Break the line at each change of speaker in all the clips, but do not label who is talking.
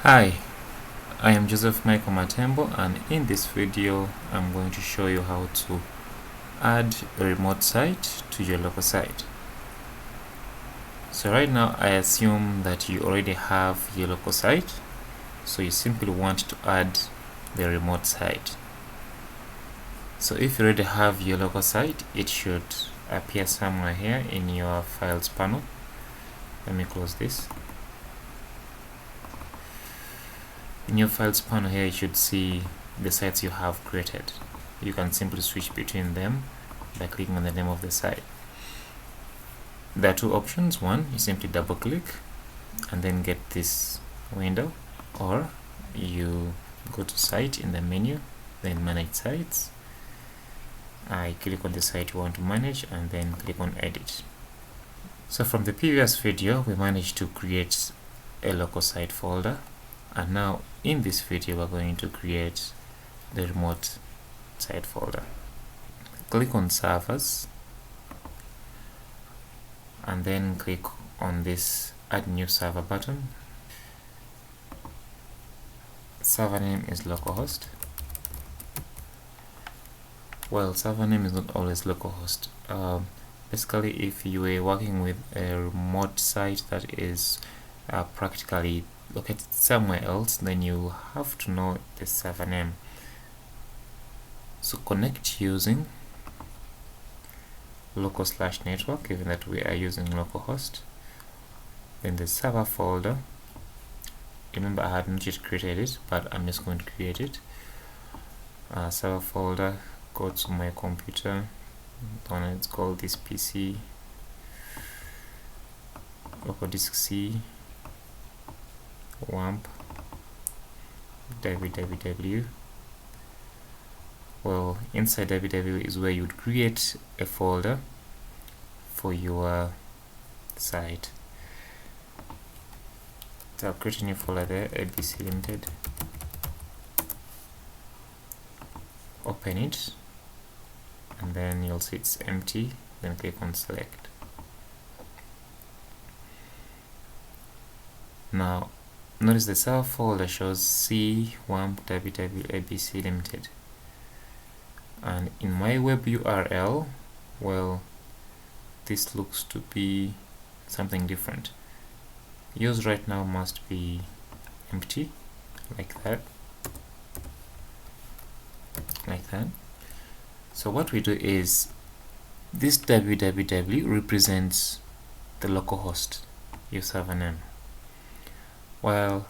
Hi, I am Joseph Michael Matembo, and in this video I'm going to show you how to add a remote site to your local site. So right now I assume that you already have your local site, so you simply want to add the remote site. So if you already have your local site, it should appear somewhere here in your files panel. Let me close this. In your files panel here, you should see the sites you have created. You can simply switch between them by clicking on the name of the site. There are two options. One, you simply double click and then get this window, or you go to site in the menu, then manage sites. I click on the site you want to manage and then click on edit. So from the previous video, we managed to create a local site folder, and now in this video we're going to create the remote site folder. Click on servers and then click on this add new server button. Server name is localhost. Well, server name is not always localhost. Basically, if you were working with a remote site that is practically located somewhere else, then you have to know the server name. So connect using local/network, given that we are using localhost. Then the server folder, remember I hadn't yet created it, but I'm just going to create it. Server folder, go to my computer, let's call this PC, local disk C, wamp www. Well, inside www is where you'd create a folder for your site. So I'll create a new folder there, ABC Limited. Open it, and then you'll see it's empty. Then click on select. Now notice the server folder shows C wamp www ABC Limited, and in my web URL, well, this looks to be something different. Yours right now must be empty, like that. So what we do is, this www represents the localhost, your server name, while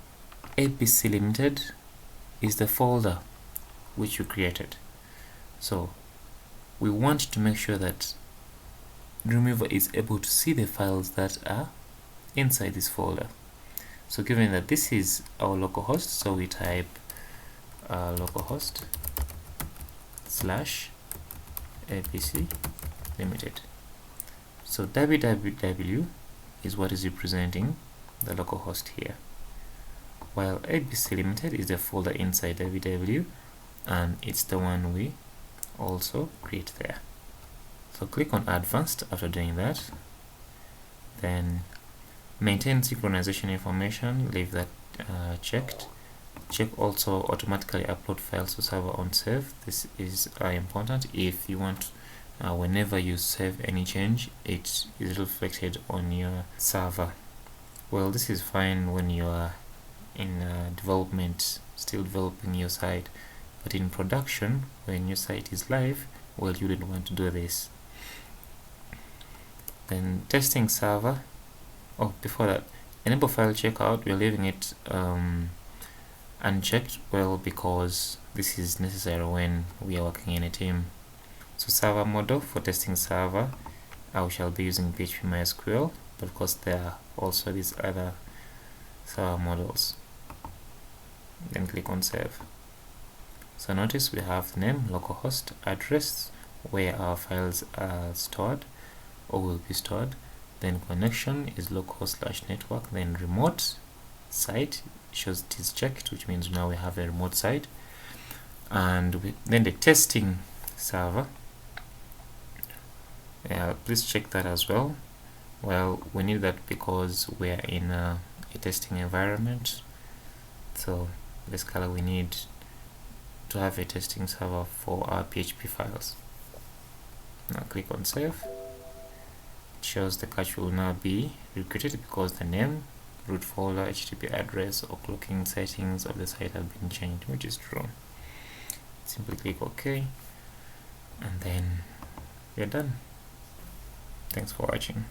ABC Limited is the folder which you created. So we want to make sure that Dreamweaver is able to see the files that are inside this folder. So given that this is our localhost, so we type localhost /ABC Limited. So www is what is representing the localhost here, while ABC Limited is the folder inside www, and it's the one we also create there. So click on advanced after doing that, then maintain synchronization information, leave that checked. Check also automatically upload files to server on save. This is important if you want whenever you save any change, it is reflected on your server. Well, this is fine when you are in development, still developing your site, but in production, when your site is live, well, you didn't want to do this. Then testing server. Oh, before that, enable file checkout. We're leaving it unchecked, well, because this is necessary when we are working in a team. So server model, for testing server, I shall be using PHP MySQL, but of course there are also these other server models. Then click on save. So notice we have the name, localhost, address, where our files are stored or will be stored. Then connection is local/network. Then remote site shows it is checked, which means now we have a remote site. And then the testing server, please check that as well. Well, we need that because we're in a testing environment. So basically we need to have a testing server for our PHP files. Now click on save. It shows the cache will now be recreated because the name, root folder, HTTP address, or clocking settings of the site have been changed, which is true. Simply click OK, and then we're done. Thanks for watching.